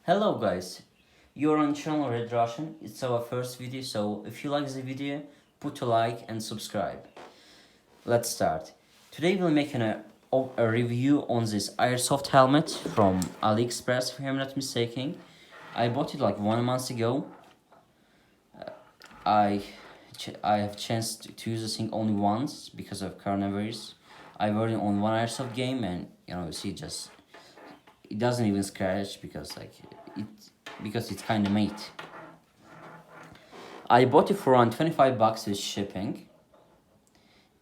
Hello guys, you're on channel Red Russian. It's our first video, so if you like the video, put a like and subscribe. Let's start. Today we'll make a review on this Airsoft helmet from AliExpress, if I'm not mistaken. I bought it like 1 month ago. I I have chance to use this thing only once because of coronavirus. I wore it on one Airsoft game and you see just it doesn't even scratch because it's kind of made. I bought it for around 25 bucks with shipping.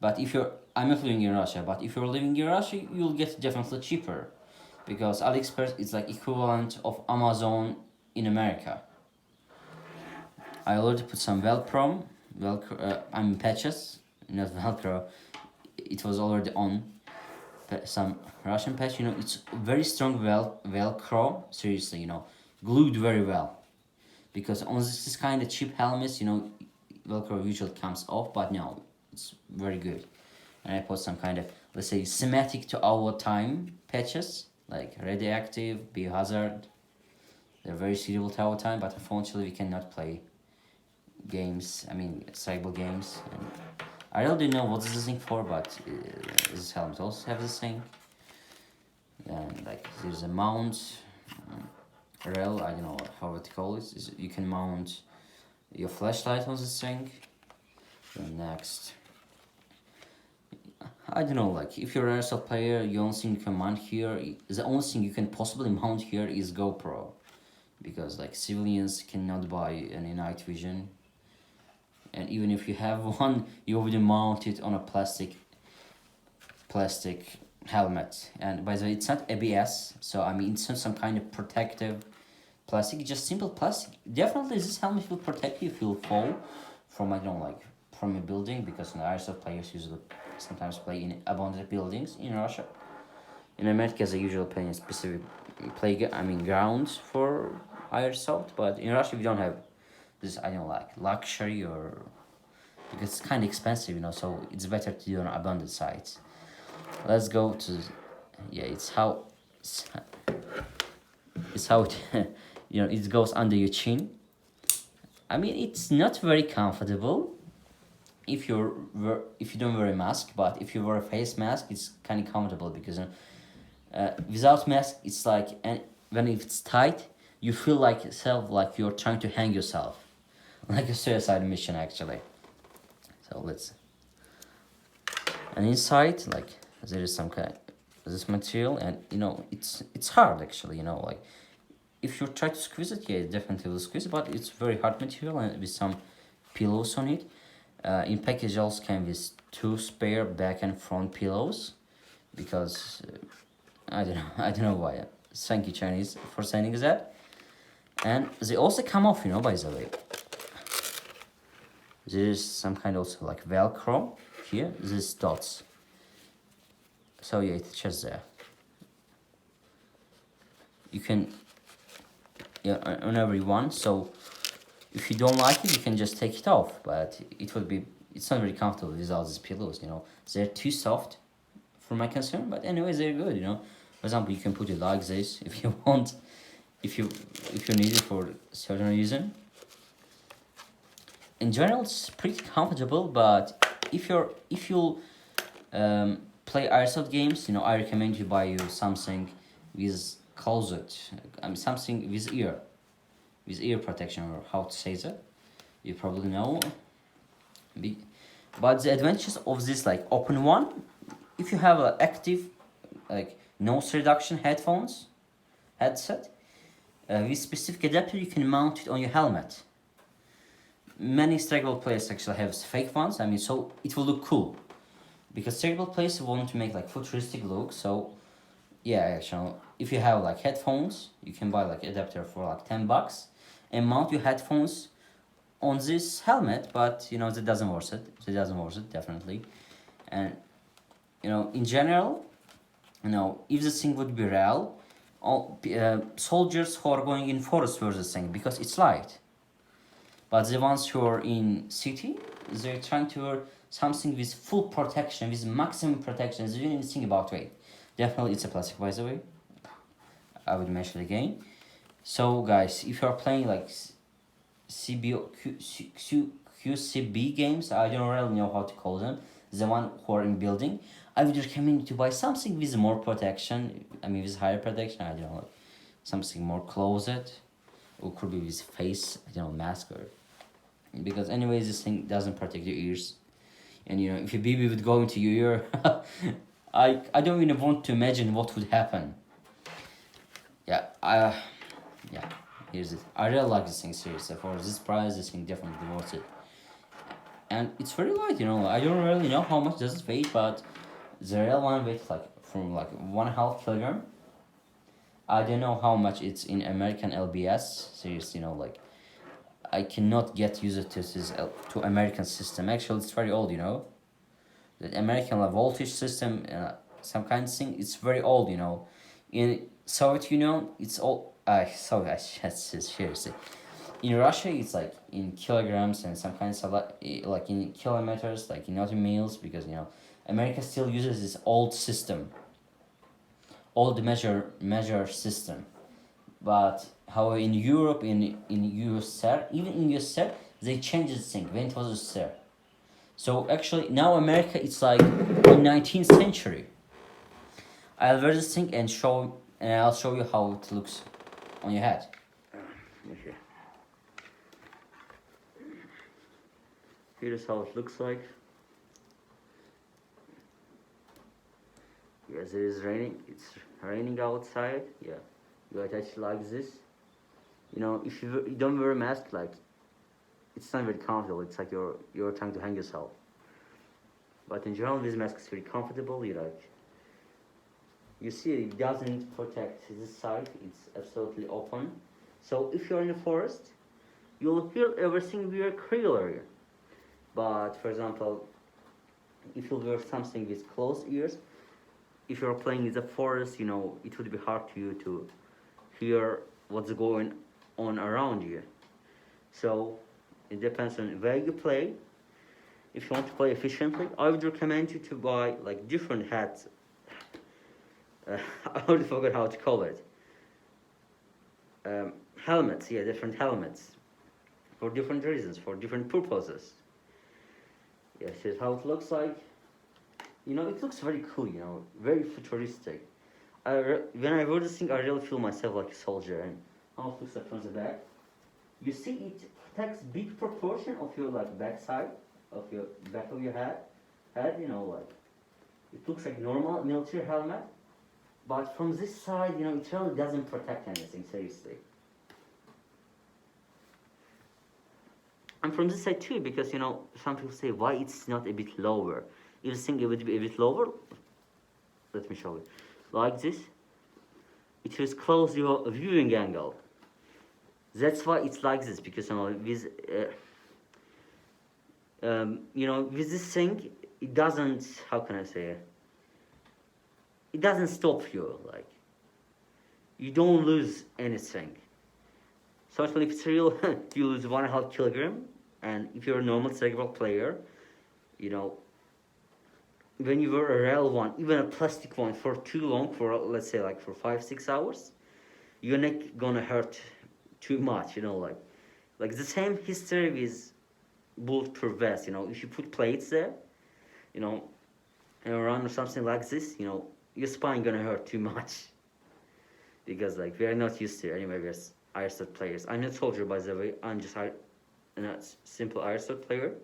But I'm not living in Russia, but if you're living in Russia, you'll get it definitely cheaper. Because AliExpress is like equivalent of Amazon in America. I already put some Velcro, patches, not Velcro. It was already on. Some Russian patch, it's very strong Velcro, seriously, glued very well. Because on this kind of cheap helmets, Velcro usually comes off, but no, it's very good. And I put some kind of, let's say, thematic to our time patches, like radioactive, biohazard. They're very suitable to our time, but unfortunately we cannot play games, cyber games. And I really don't know what this is thing for, but this helmet also has this thing. And like there's a mount, rail, I don't know how to call it. You can mount your flashlight on this thing. Then next, I don't know, like if you're an airsoft player, the only thing you can mount here, the only thing you can possibly mount here is GoPro. Because like civilians cannot buy any night vision. And even if you have one, you already mount it on a plastic helmet. And by the way, it's not ABS, so it's not some kind of protective plastic, just simple plastic. Definitely this helmet will protect you if you fall from, from a building, because airsoft players usually sometimes play in abandoned buildings in Russia. In America, they usually play in specific grounds for airsoft, but in Russia we don't have this, luxury, or because it's kind of expensive, so it's better to do on abandoned sites. Let's go to, it's how it, it goes under your chin. It's not very comfortable if you don't wear a mask, but if you wear a face mask, it's kind of comfortable because without mask, it's like, and when it's tight, you feel like you're trying to hang yourself, like a suicide mission actually. So and inside, there is some kind of this material, and it's hard actually. If you try to squeeze it, it definitely will squeeze, but it's very hard material and with some pillows on it. In package also came with 2 spare back and front pillows, because I don't know why. Thank you, Chinese, for sending that. And they also come off, by the way. There's some kind of also like Velcro here. These dots. So it's just there. You can, on every one. So if you don't like it, you can just take it off. But it's not very comfortable without these pillows. They're too soft, for my concern. But anyway, they're good. For example, you can put it like this if you want, if you need it for a certain reason. In general, it's pretty comfortable, but if you play airsoft games, I recommend you buy you something with closet, something with ear protection, or how to say that. You probably know. But the advantages of this open one, if you have an active noise reduction headset with specific adapter, you can mount it on your helmet. Many strikeable players actually have fake ones. So it will look cool, because strikeable players want to make futuristic look. So actually, if you have headphones, you can buy adapter for 10 bucks and mount your headphones on this helmet. But that doesn't worth it. It doesn't worth it, definitely. And in general, if this thing would be real, all soldiers who are going in forest wear this thing because it's light. But the ones who are in city, they're trying to wear something with full protection, with maximum protection. They didn't think about weight. Definitely, it's a plastic, by the way. I would mention it again. So guys, if you are playing like CBO, QCB games, I don't really know how to call them, the one who are in building, I would recommend you to buy something with more protection. I mean, with higher protection. I don't know, like something more closet, or could be with face. I don't know, mask or, because anyways, this thing doesn't protect your ears, and you know if your baby would go into your ear, I don't even want to imagine what would happen. Yeah, yeah. Here's it. I really like this thing seriously. For this price, this thing definitely worth it. And it's very light, you know. I don't really know how much does it weigh, but the real one weighs like from like 1.5 kilogram. I don't know how much it's in American LBS. Seriously, you know, like I cannot get used to this to American system. Actually, it's very old, you know. The American voltage system, some kind of thing, it's very old, you know. In Soviet Union, it's all. Sorry, I seriously. In Russia, it's like in kilograms and some kinds of like in kilometers, like in not in miles, because you know, America still uses this old system, old measure system. But however, in Europe, in USSR, even in USSR, they changed this thing when it was USSR. So actually, now America, it's like in 19th century. I'll wear this thing and I'll show you how it looks on your head. Okay. Here's how it looks like. Yes, it is raining. It's raining outside. Yeah, you attach it like this. You know, if you don't wear a mask, like it's not very comfortable. It's like you're trying to hang yourself. But in general, this mask is very comfortable. You see, it doesn't protect this side. It's absolutely open. So if you're in the forest, you'll feel everything very clearly. But for example, if you wear something with closed ears, if you're playing in the forest, you know, it would be hard to you to hear what's going on around you. So it depends on where you play. If you want to play efficiently, I would recommend you to buy like different hats. I already forgot how to call it. Helmets, yeah, different helmets for different reasons, for different purposes. Yes, here's how it looks like. You know, it looks very cool, you know, very futuristic. When I wear this thing, I really feel myself like a soldier. And how it looks like from the back. You see, it takes big proportion of your like backside, of your back of your head. You know, like it looks like normal military helmet, but from this side, you know, it really doesn't protect anything seriously. And from this side too, because you know, some people say why it's not a bit lower. If you think it would be a bit lower, let me show you. Like this, it will close your viewing angle. That's why it's like this, because you know, with this thing, it doesn't. How can I say it? It doesn't stop you. Like you don't lose anything. So actually, if it's real, you lose 1.5 kilogram, and if you're a normal cerebral player, you know, when you wear a real one, even a plastic one, for too long, for let's say like for 5-6 hours, your neck gonna hurt too much. You know, like the same history with bulletproof vest. You know, if you put plates there, you know, and run or something like this, you know, your spine gonna hurt too much, because like we are not used to it. Anyway, we're Airsoft players. I'm not a soldier, by the way. I'm just a simple Airsoft player.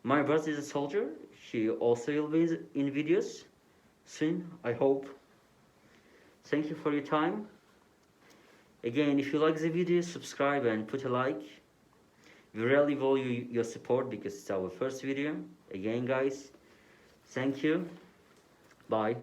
My brother is a soldier. He also will be in videos soon, I hope. Thank you for your time. Again, if you like the video, subscribe and put a like. We really value your support because it's our first video. Again, guys, thank you. Bye.